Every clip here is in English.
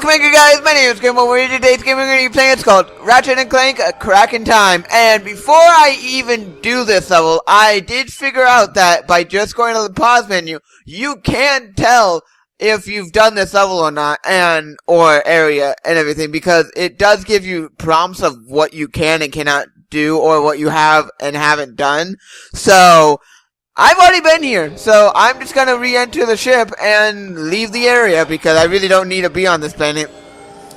Welcome back, you guys. My name is GamerBoy. Today's game we're going to be playing, it's called Ratchet and Clank, A Crack in Time. And before I even do this level, I did figure out that by just going to the pause menu, you can tell if you've done this level or not, or area and everything, because it does give you prompts of what you can and cannot do, or what you have and haven't done. So I've already been here, so I'm just gonna re-enter the ship and leave the area because I really don't need to be on this planet.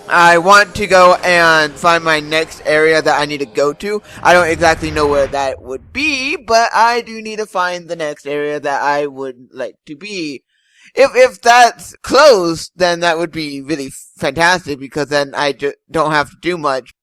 I want to go and find my next area that I need to go to. I don't exactly know where that would be, but I do need to find the next area that I would like to be. If that's closed, then that would be really fantastic because then I just don't have to do much.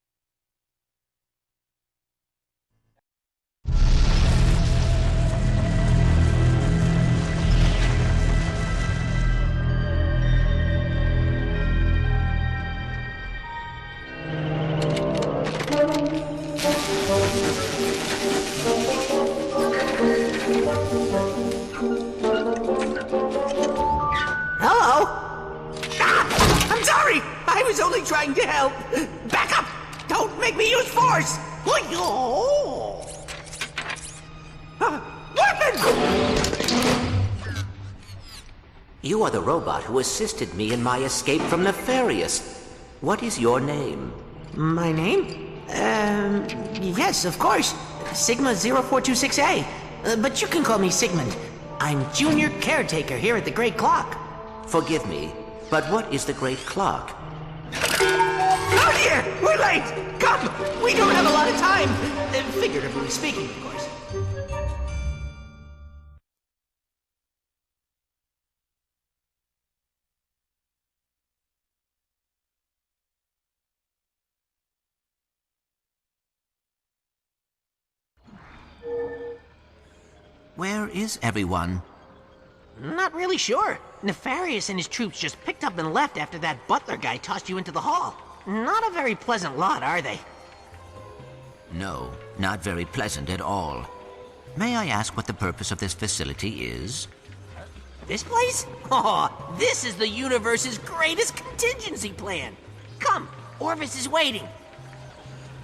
Hello? Ah, I'm sorry! I was only trying to help! Back up! Don't make me use force! Weapon! You are the robot who assisted me in my escape from Nefarious. What is your name? My name? Yes, of course. Sigma 0426A. But you can call me Sigmund. I'm junior caretaker here at the Great Clock. Forgive me, but what is the Great Clock? Oh dear! We're late! Come! We don't have a lot of time! Figuratively speaking, of course. Where is everyone? Not really sure. Nefarious and his troops just picked up and left after that butler guy tossed you into the hall. Not a very pleasant lot, are they? No, not very pleasant at all. May I ask what the purpose of this facility is? This place? Oh, this is the universe's greatest contingency plan. Come, Orvis is waiting.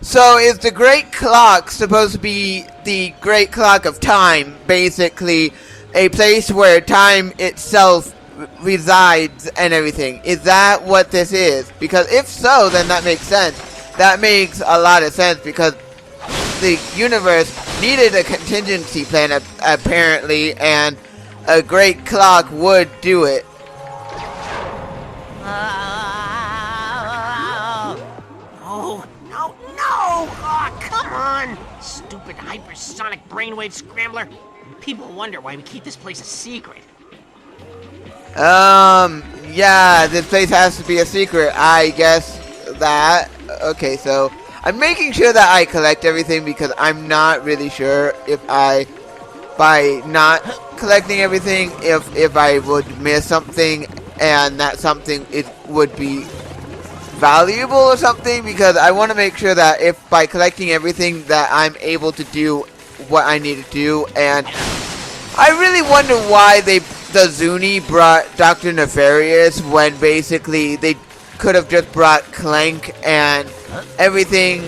So is the Great Clock supposed to be the Great Clock of Time, basically a place where time itself resides and everything? Is that what this is? Because if so, then that makes sense. That makes a lot of sense because the universe needed a contingency plan apparently, and a Great Clock would do it. Oh, no! Oh, come on! Stupid hypersonic brainwave scrambler. People wonder why we keep this place a secret. Yeah, this place has to be a secret, I guess that. Okay, so I'm making sure that I collect everything because I'm not really sure if by not collecting everything, if I would miss something, and that something would be valuable or something, because I want to make sure that if by collecting everything that I'm able to do what I need to do. And I really wonder why the Zuni brought Dr. Nefarious when basically they could have just brought Clank and everything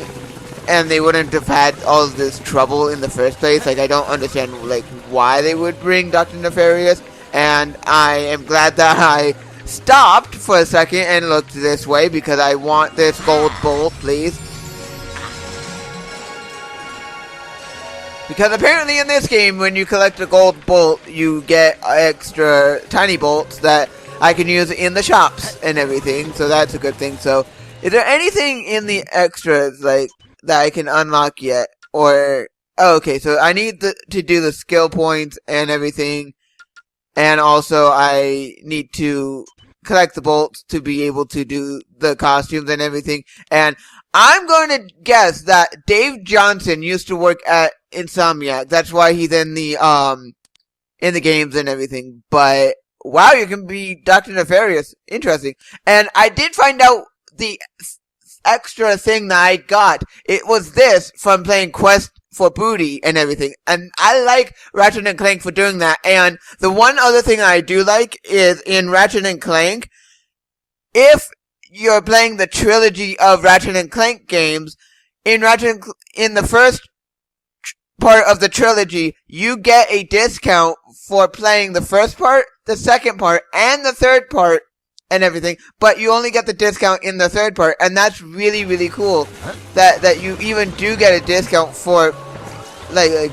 and they wouldn't have had all of this trouble in the first place. Like, I don't understand like why they would bring Dr. Nefarious, and I am glad that I stopped for a second and looked this way because I want this gold bolt, please. Because apparently in this game, when you collect a gold bolt, you get extra tiny bolts that I can use in the shops and everything, so that's a good thing. So, is there anything in the extras, like, that I can unlock yet? Or, oh, okay, so I need to do the skill points and everything, and also I need to collect the bolts to be able to do the costumes and everything. And I'm going to guess that Dave Johnson used to work at Insomniac. That's why he's in the games and everything. But wow, you can be Dr. Nefarious. Interesting. And I did find out the extra thing that I got. It was this from playing Quest for booty and everything. And I like Ratchet and Clank for doing that. And the one other thing I do like is in Ratchet and Clank, if you're playing the trilogy of Ratchet and Clank games, in the first part of the trilogy, you get a discount for playing the first part, the second part, and the third part, and everything, but you only get the discount in the third part, and that's really, really cool. That you even do get a discount for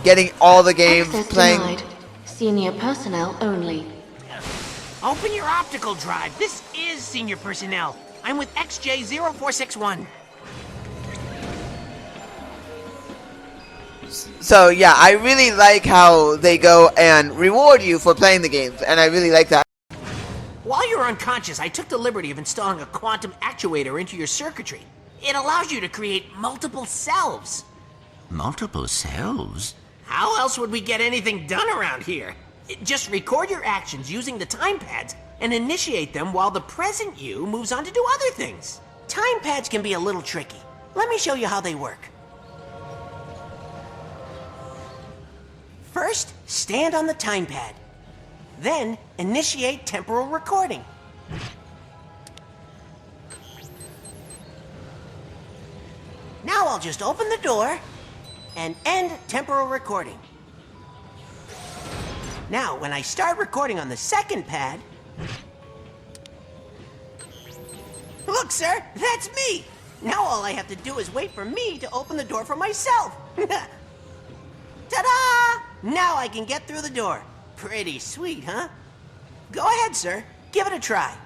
getting all the games Access playing. denied. Senior personnel only. Open your optical drive. This is senior personnel. I'm with XJ0461. So yeah, I really like how they go and reward you for playing the games, and I really like that. While you were unconscious, I took the liberty of installing a quantum actuator into your circuitry. It allows you to create multiple selves. Multiple selves? How else would we get anything done around here? Just record your actions using the time pads and initiate them while the present you moves on to do other things. Time pads can be a little tricky. Let me show you how they work. First, stand on the time pad. Then, initiate temporal recording. Now I'll just open the door and end temporal recording. Now, when I start recording on the second pad... Look, sir, that's me! Now all I have to do is wait for me to open the door for myself. Ta-da! Now I can get through the door. Pretty sweet, huh? Go ahead, sir. Give it a try.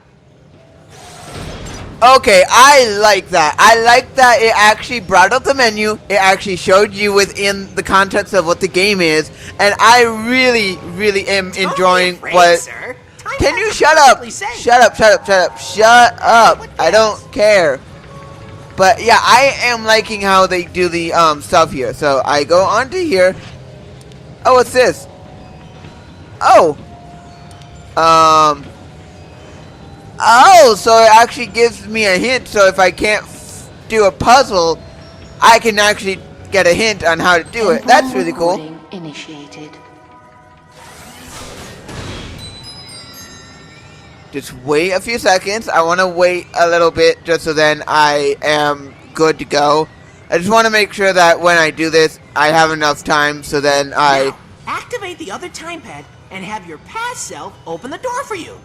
Okay, I like that. I like that it actually brought up the menu. It actually showed you within the context of what the game is, and I really, really am enjoying what. Sir. Can you shut up? Shut up! Shut up! Shut up! Shut up! I don't care. But yeah, I am liking how they do the stuff here. So I go onto here. Oh, what's this? Oh. Oh, so it actually gives me a hint. So if I can't do a puzzle, I can actually get a hint on how to do it. That's really cool. Initiated. Just wait a few seconds. I want to wait a little bit just so then I am good to go. I just want to make sure that when I do this, I have enough time so then Now, activate the other time pad and have your past self open the door for you.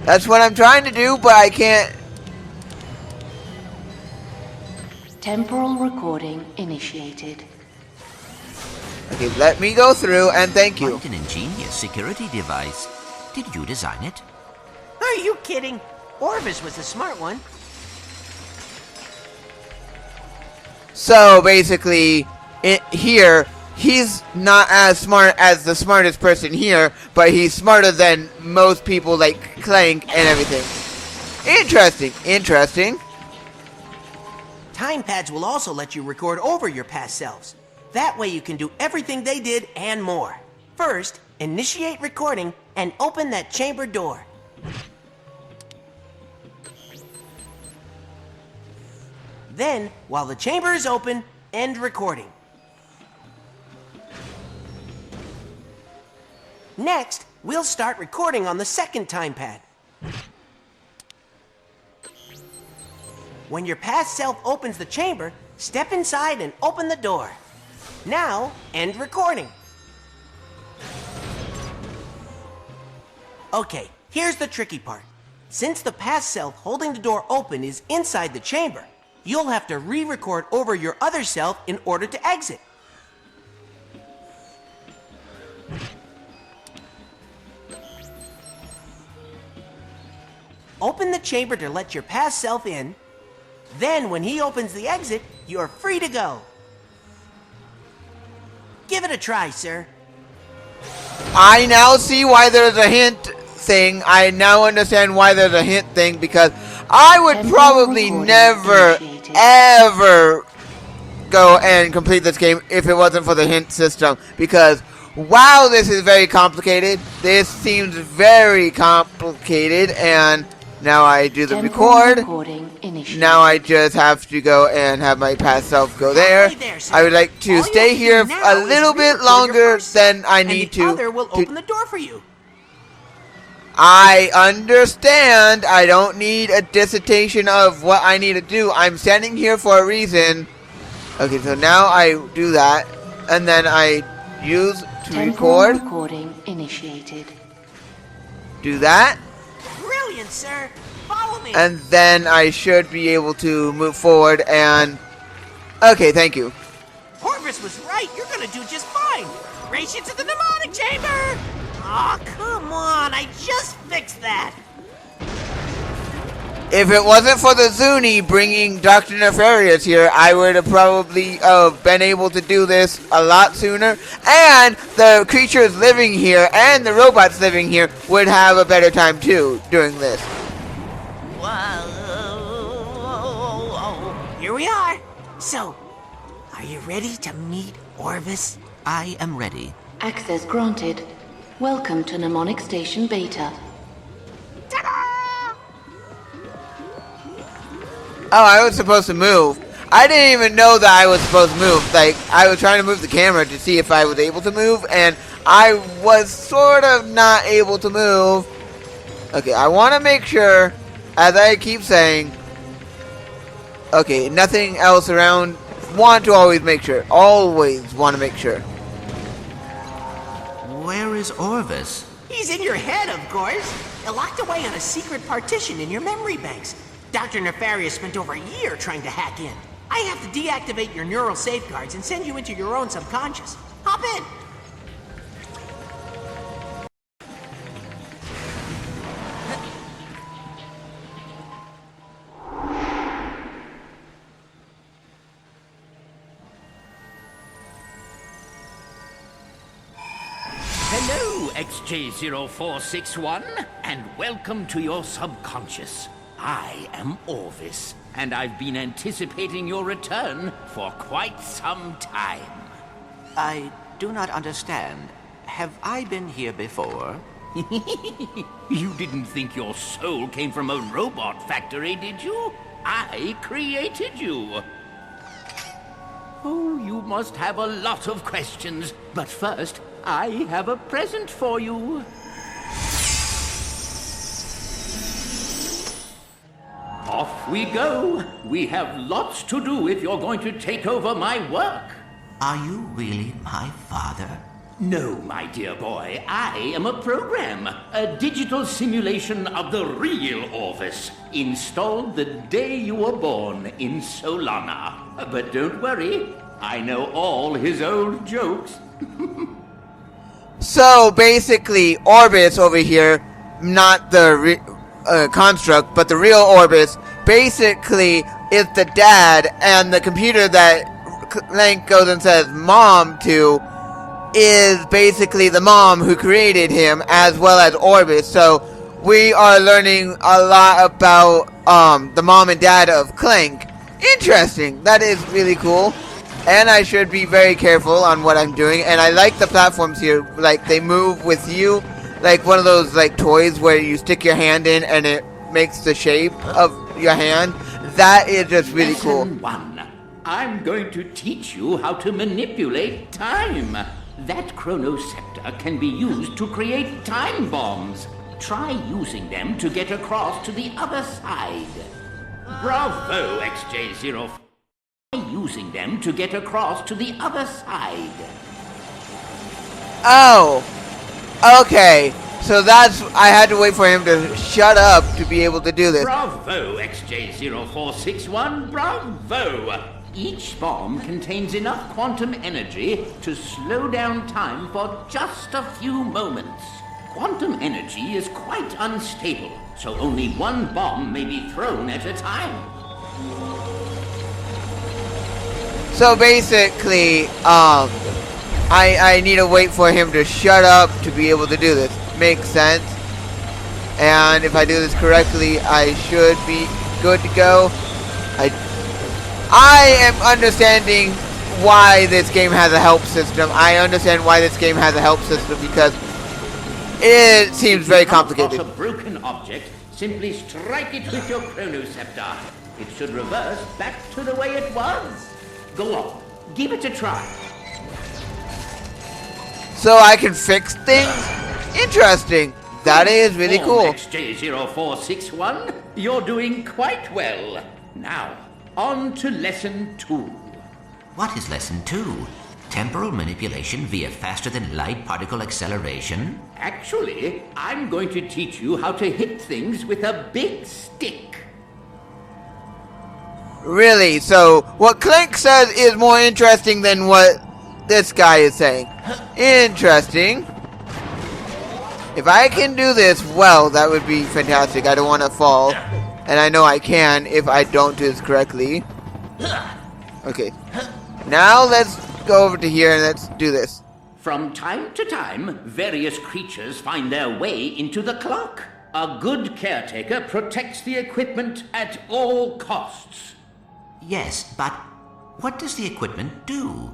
That's what I'm trying to do, but I can't. Temporal recording initiated. Okay, let me go through and thank you. Quite an ingenious security device. Did you design it? Are you kidding? Orvis was the smart one. So basically, here, he's not as smart as the smartest person here, but he's smarter than most people like Clank and everything. Interesting, interesting. Time pads will also let you record over your past selves. That way you can do everything they did and more. First, initiate recording and open that chamber door. Then, while the chamber is open, end recording. Next, we'll start recording on the second time pad. When your past self opens the chamber, step inside and open the door. Now, end recording. Okay, here's the tricky part. Since the past self holding the door open is inside the chamber, you'll have to re-record over your other self in order to exit. Open the chamber to let your past self in. Then, when he opens the exit, you're free to go. Give it a try, sir. I now see why there's a hint thing. I now understand why there's a hint thing, because I would probably never, ever go and complete this game if it wasn't for the hint system. Because, wow, this is very complicated. This seems very complicated, and now I do the record. Now I just have to go and have my past self go there. I would like to stay here a little bit longer than I need to. The other will open the door for you. I understand. I don't need a dissertation of what I need to do. I'm standing here for a reason. Okay, so now I do that, and then I use to Temporal record. recording initiated. Do that, Brilliant, sir. Follow me. and then I should be able to move forward. And okay, thank you. Orvis was right. You're gonna do just fine. Race you to the mnemonic chamber. Aw, come on. I just fixed that. If it wasn't for the Zuni bringing Dr. Nefarious here, I would have probably been able to do this a lot sooner. And the creatures living here and the robots living here would have a better time too doing this. Whoa. Here we are. So, are you ready to meet Orvis? I am ready. Access granted. Welcome to Mnemonic Station Beta. Oh, I was supposed to move. I didn't even know that I was supposed to move. Like, I was trying to move the camera to see if I was able to move, and I was sort of not able to move. Okay, I want to make sure, as I keep saying, okay, nothing else around. Want to always make sure. Always want to make sure. Where is Orvis? He's in your head, of course. Locked away on a secret partition in your memory banks. Dr. Nefarious spent over a year trying to hack in. I have to deactivate your neural safeguards and send you into your own subconscious. Hop in. Hello, XJ0461, and welcome to your subconscious. I am Orvis, and I've been anticipating your return for quite some time. I do not understand. Have I been here before? You didn't think your soul came from a robot factory, did you? I created you. Oh, you must have a lot of questions. But first, I have a present for you. Off we go. We have lots to do if you're going to take over my work. Are you really my father? No, my dear boy, I am a program, a digital simulation of the real Orvis, installed the day you were born in Solana. But don't worry, I know all his old jokes. So basically, Orbis over here, not the construct, but the real Orbis, basically is the dad, and the computer that Clank goes and says mom to is basically the mom who created him, as well as Orbis. So we are learning a lot about the mom and dad of Clank. Interesting. That is really cool. And I should be very careful on what I'm doing. And I like the platforms here. Like, they move with you. Like one of those like toys where you stick your hand in and it makes the shape of your hand. That is just really cool. Lesson 1. I'm going to teach you how to manipulate time. That chronoscepter can be used to create time bombs. Try using them to get across to the other side. Bravo, XJ04. Try using them to get across to the other side. Oh, okay. So that's, I had to wait for him to shut up to be able to do this. Bravo, XJ0461, bravo! Each bomb contains enough quantum energy to slow down time for just a few moments. Quantum energy is quite unstable, so only one bomb may be thrown at a time. So basically, I need to wait for him to shut up to be able to do this. Makes sense. And if I do this correctly, I should be good to go. I am understanding why this game has a help system. I understand why this game has a help system because it seems very complicated. If you come across a broken object, simply strike it with your chronoscepter. It should reverse back to the way it was. Go on, give it a try. So I can fix things? Interesting. That is really cool. XJ0461, you're doing quite well. Now, on to lesson 2. What is lesson 2? Temporal manipulation via faster-than-light particle acceleration? Actually, I'm going to teach you how to hit things with a big stick. Really? So, what Clank says is more interesting than what this guy is saying. Interesting. If I can do this well, that would be fantastic. I don't want to fall. And I know I can if I don't do this correctly. Okay. Now let's go over to here and let's do this. From time to time, various creatures find their way into the clock. A good caretaker protects the equipment at all costs. Yes, but what does the equipment do?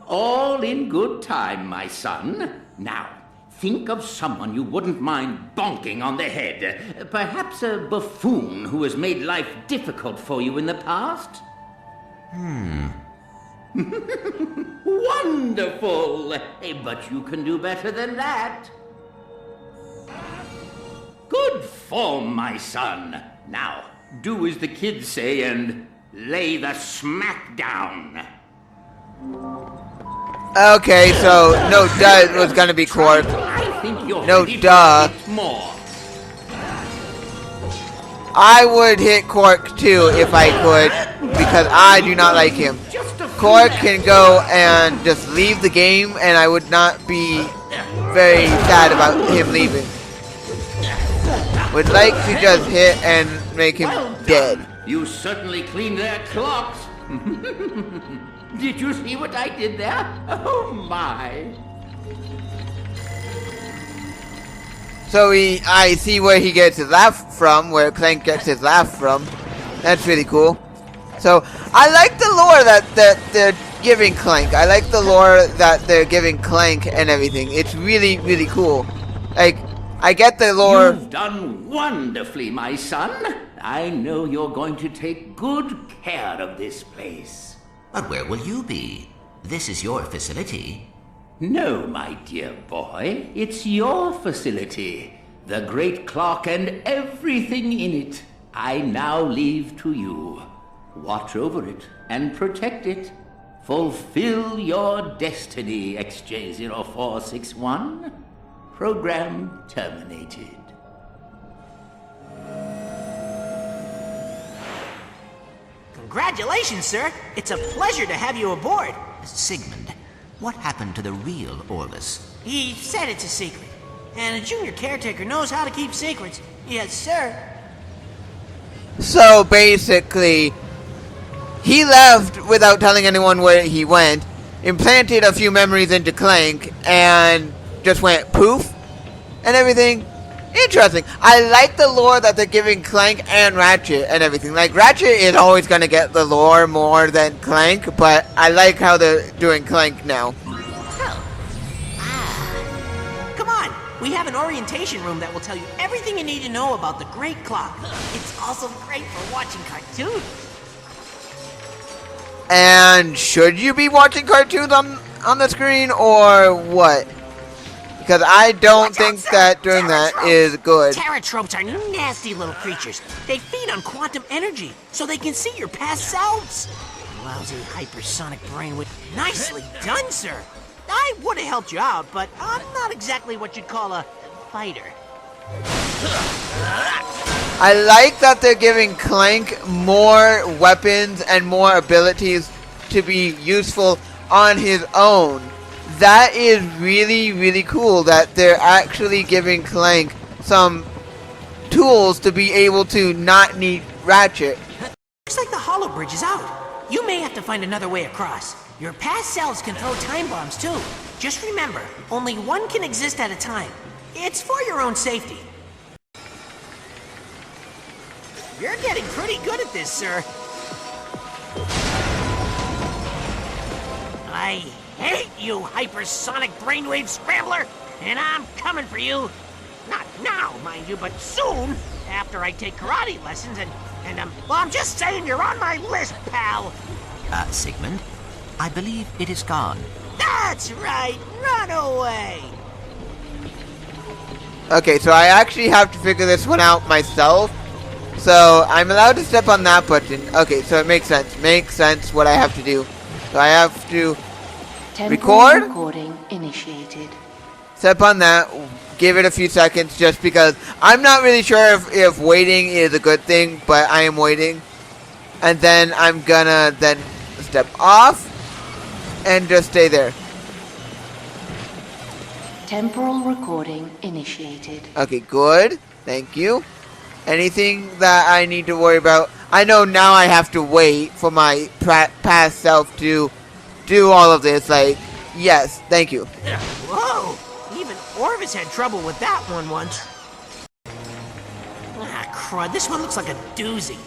All in good time, my son. Now, think of someone you wouldn't mind bonking on the head. Perhaps a buffoon who has made life difficult for you in the past. Wonderful! But you can do better than that. Good form, my son. Now, do as the kids say and lay the smack down. Okay, so no duh it was gonna be Quark. I think you're No ready for duh. a bit more. I would hit Quark too if I could, because I do not like him. Just a few Quark left. can go and just leave the game, and I would not be very sad about him leaving. Would like to just hit and make him Well done. dead. You certainly cleaned their clocks. Did you see what I did there? Oh my. So I see where he gets his laugh from, where Clank gets his laugh from. That's really cool. So I like the lore that they're giving Clank. I like the lore that they're giving Clank and everything. It's really, really cool. Like, I get the lore. You've done wonderfully, my son. I know you're going to take good care of this place. But where will you be? This is your facility. No, my dear boy, it's your facility. The great clock and everything in it, I now leave to you. Watch over it and protect it. Fulfill your destiny, XJ0461. Program terminated. Congratulations, sir. It's a pleasure to have you aboard. Sigmund, what happened to the real Orvis? He said it's a secret. And a junior caretaker knows how to keep secrets. Yes, sir. So basically, he left without telling anyone where he went, implanted a few memories into Clank, and just went poof and everything. Interesting. I like the lore that they're giving Clank and Ratchet and everything. Like, Ratchet is always going to get the lore more than Clank, but I like how they're doing Clank now. Come on. We have an orientation room that will tell you everything you need to know about the great clock. It's also great for watching cartoons. And should you be watching cartoons on the screen or what? Because I don't Watch out, think sir. that doing that Terratropes. is good. Terratropes are nasty little creatures. They feed on quantum energy, so they can see your past selves. Lousy hypersonic brain with nicely done, sir. I would have helped you out, but I'm not exactly what you'd call a fighter. I like that they're giving Clank more weapons and more abilities to be useful on his own. That is really, really cool that they're actually giving Clank some tools to be able to not need Ratchet. Looks like the hollow bridge is out. You may have to find another way across. Your past selves can throw time bombs too. Just remember, only one can exist at a time. It's for your own safety. You're getting pretty good at this, sir. I hate you, hypersonic brainwave scrambler, and I'm coming for you. Not now, mind you, but soon, after I take karate lessons and well, I'm just saying you're on my list, pal. Sigmund, I believe it is gone. That's right, run away. Okay, so I actually have to figure this one out myself. So I'm allowed to step on that button. Okay, so it makes sense. Makes sense what I have to do. So I have to record. Recording initiated. Step on that. Give it a few seconds just because I'm not really sure if waiting is a good thing, but I am waiting. And then I'm gonna then step off and just stay there. Temporal recording initiated. Okay, good. Thank you. Anything that I need to worry about? I know now I have to wait for my past self to do all of this. Like, yes, thank you. Whoa! Even Orvis had trouble with that one once. Ah, crud. This one looks like a doozy.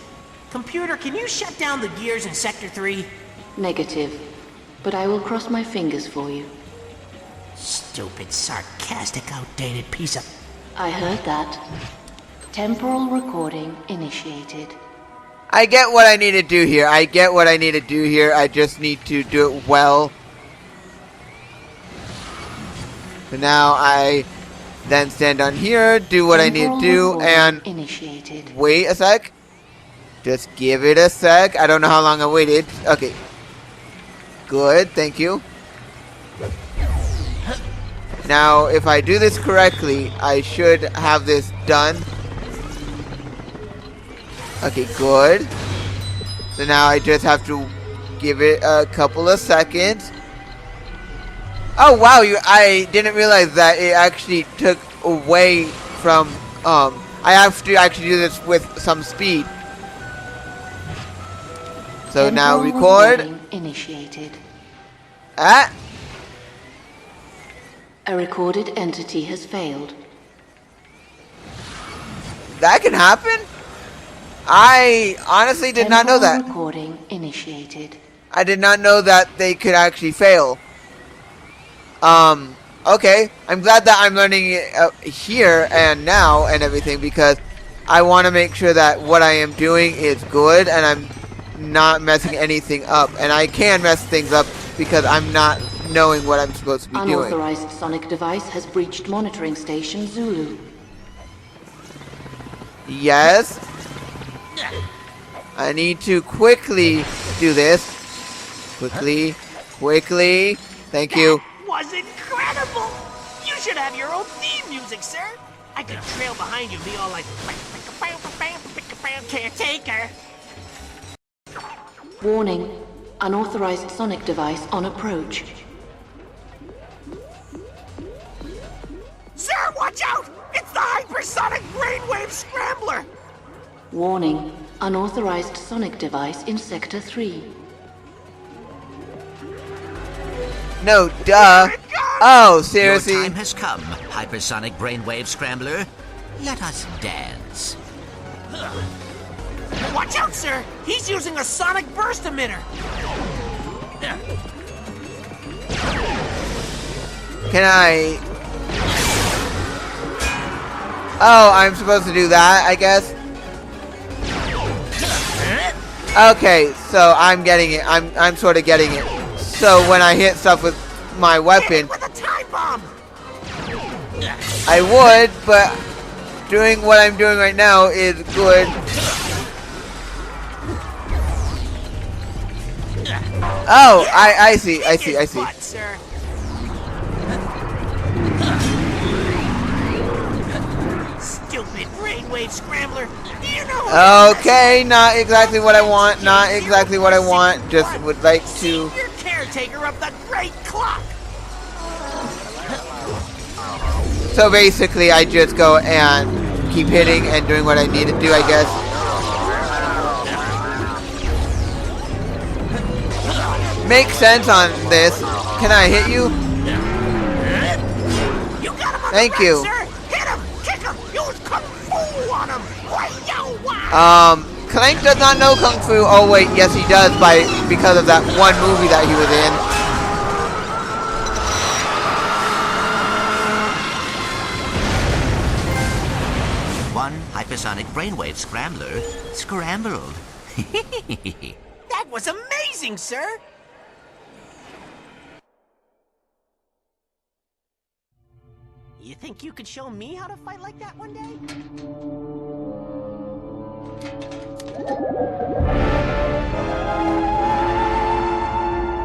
Computer, can you shut down the gears in Sector 3? Negative. But I will cross my fingers for you. Stupid, sarcastic, outdated piece of... I heard that. Temporal recording initiated. I get what I need to do here. I get what I need to do here. I just need to do it well. So now I then stand on here, do what I need to do, and initiated. Wait a sec. Just give it a sec. I don't know how long I waited. Okay. Good, thank you. Now, if I do this correctly, I should have this done. Okay, good. So now I just have to give it a couple of seconds. Oh wow, I didn't realize that it actually took away from I have to actually do this with some speed. So now record. Initiated. Ah. A recorded entity has failed. That can happen? I honestly did not know that. Recording initiated. I did not know that they could actually fail. Okay. I'm glad that I'm learning it here and now and everything because I want to make sure that what I am doing is good and I'm not messing anything up. And I can mess things up because I'm not knowing what I'm supposed to be doing. Unauthorized sonic device has breached monitoring station Zulu. Yes. I need to quickly do this. Quickly. Thank you. That was incredible! You should have your own theme music, sir! I could trail behind you and be all like... Caretaker! Warning. Unauthorized sonic device on approach. Sir, watch out! It's the hypersonic brainwave scrambler! Warning. Unauthorized sonic device in Sector 3. No, duh. Oh, seriously? Your time has come, hypersonic brainwave scrambler. Let us dance. Watch out, sir! He's using a sonic burst emitter! Can I... Oh, I'm supposed to do that, I guess? Okay, so I'm getting it. I'm sort of getting it. So when I hit stuff with my weapon... With a time bomb! I would, but doing what I'm doing right now is good. Oh, I see. Butt, sir. Stupid brainwave scrambler. You know. Okay, not exactly what I want. Not exactly what I want. Just would like to. Senior caretaker of the great clock. So basically, I just go and keep hitting and doing what I need to do, I guess. Makes sense on this. Can I hit you? You got him on Thank the you. Sir. Hit him, kick him, use kung fu on him. Wow. Clank does not know Kung Fu. Oh wait, yes he does because of that one movie that he was in. One hypersonic brainwave scrambler scrambled. That was amazing, sir. You think you could show me how to fight like that one day?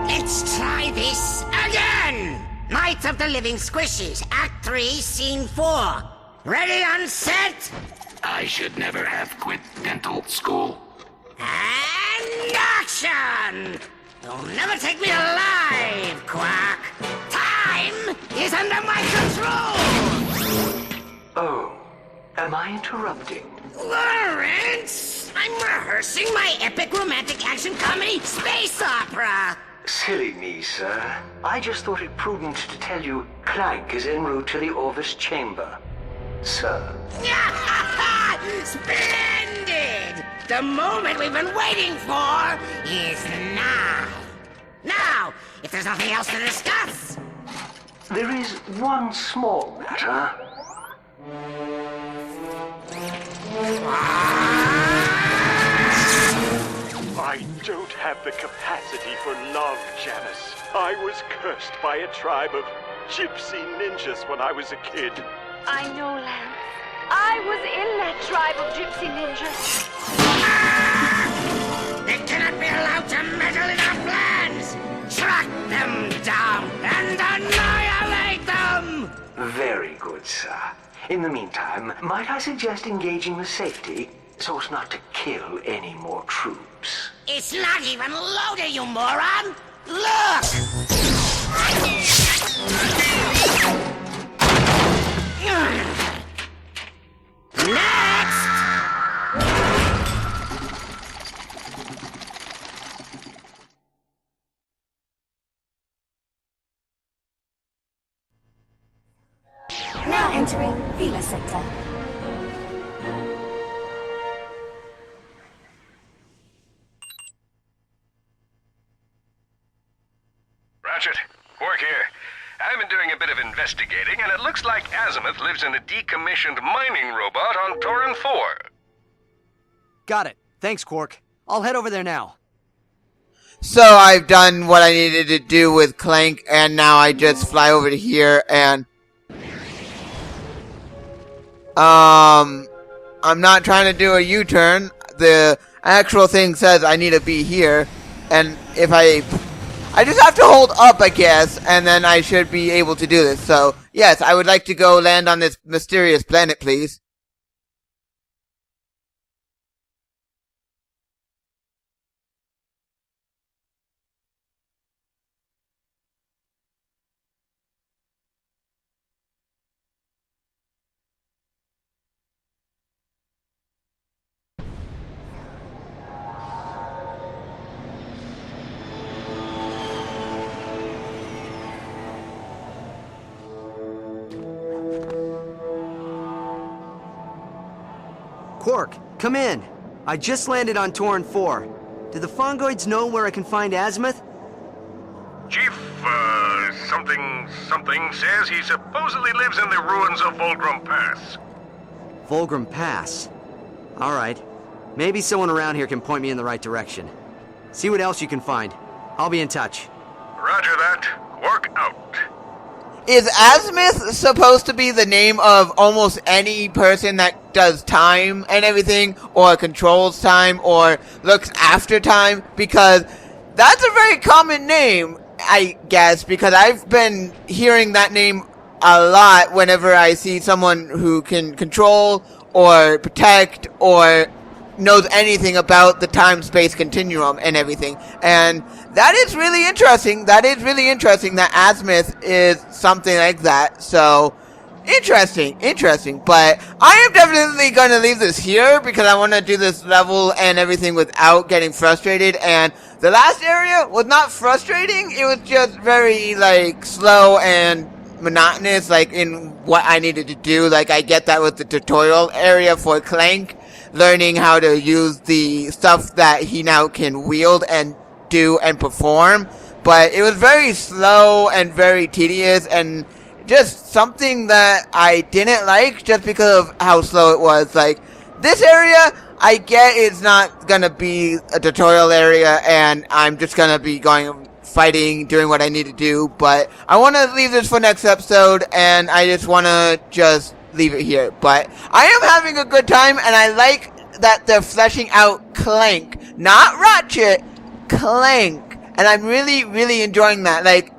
Let's try this again! Night of the Living Squishies, Act 3, Scene 4. Ready on set? I should never have quit dental school. And action! You'll never take me alive, Quack! Time is under my control! Oh, am I interrupting? Lawrence! I'm rehearsing my epic romantic action comedy space opera! Silly me, sir. I just thought it prudent to tell you Clank is en route to the Orvis chamber. Sir. Splendid! The moment we've been waiting for is now. Now, if there's nothing else to discuss. There is one small matter. I don't have the capacity for love, Janice. I was cursed by a tribe of gypsy ninjas when I was a kid. I know, Lance. I was in that tribe of gypsy ninjas. They cannot be allowed to meddle in our plans! Track them down and annihilate them! Very good, sir. In the meantime, might I suggest engaging the safety so as not to kill any more troops? It's not even loaded, you moron! Look! Next! Now entering Vila Sector. Ratchet, Quark here. I've been doing a bit of investigating, and it looks like Azimuth lives in a decommissioned mining robot on Torin 4. Got it. Thanks, Quark. I'll head over there now. So I've done what I needed to do with Clank, and now I just fly over to here, and I'm not trying to do a U-turn. The actual thing says I need to be here, and if I just have to hold up, I guess, and then I should be able to do this. So, yes, I would like to go land on this mysterious planet, please. Quark, come in. I just landed on Torin 4. Do the Fongoids know where I can find Azimuth? Chief, something says he supposedly lives in the ruins of Volgrum Pass. Volgrum Pass. Alright. Maybe someone around here can point me in the right direction. See what else you can find. I'll be in touch. Roger that. Quark out. Is Azimuth supposed to be the name of almost any person that does time and everything, or controls time, or looks after time? Because that's a very common name, I guess, because I've been hearing that name a lot whenever I see someone who can control, or protect, or knows anything about the time-space continuum and everything. And that is really interesting. That is really interesting that Azimuth is something like that. So, interesting. But I am definitely going to leave this here because I want to do this level and everything without getting frustrated. And the last area was not frustrating. It was just very, slow and monotonous, in what I needed to do. I get that with the tutorial area for Clank, learning how to use the stuff that he now can wield and do and perform. But it was very slow and very tedious and just something that I didn't like just because of how slow it was. This area, I get it's not gonna be a tutorial area and I'm just gonna be going fighting, doing what I need to do, but I want to leave this for next episode, and I just want to just leave it here. But I am having a good time, and I like that they're fleshing out Clank, not Ratchet, Clank, and I'm really, really enjoying that. Like,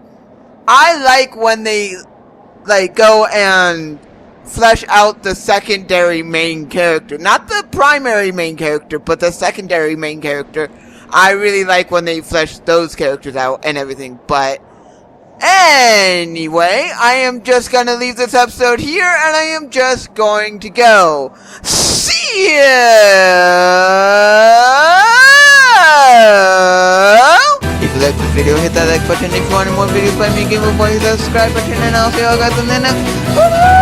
I like when they, like, go and flesh out the secondary main character, not the primary main character, but the secondary main character. I really like when they flesh those characters out and everything. But anyway, I am just gonna leave this episode here, and I am just going to go. See ya! If you like this video, hit that like button. If you want more videos by me, GamerBoy, hit that subscribe button, and I'll see you all guys in the next.